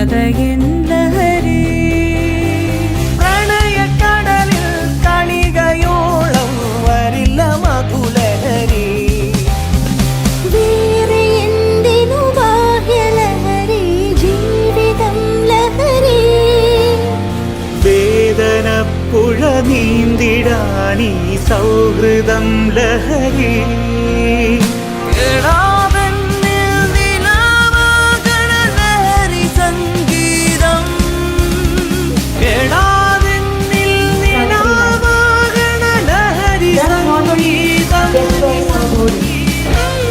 കഥയിൻ ലഹരി. പ്രണയക്കടലിൽ കണികയോളം വരില്ല മധുലഹരി. വേറെ എന്തിനു ബാഹ്യലഹരി, ജീവിതം ലഹരി. വേദനപ്പുഴ നീന്തിടാനീ സൗഹൃദം ലഹരി.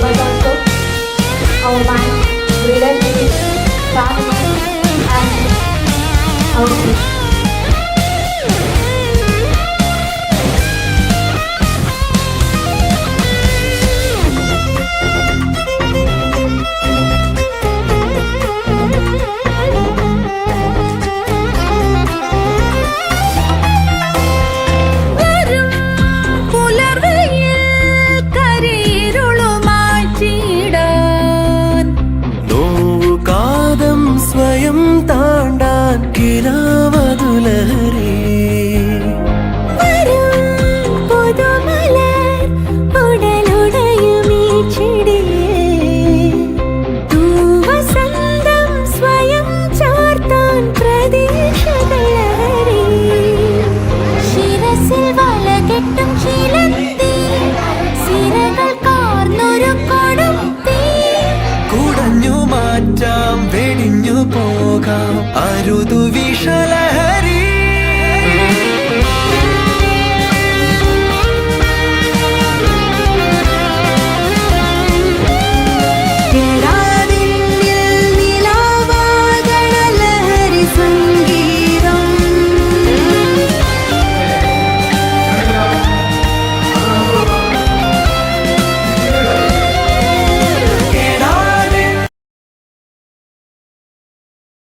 But also our mind, relationships, family, and our future. സ്വയം താണ്ടാൻ കിരാവതുലഹരി. സ്വയം ചാർത്താൻ പ്രതീക്ഷകളഹരി. ശിരസിൽ വലകെട്ടും ചിലന്തി, സിരകൾ കാർന്നൊരു കൊടും തീ. കുടഞ്ഞു മാറ്റാം, വെടിഞ്ഞു പോകാം അരുതു വിഷല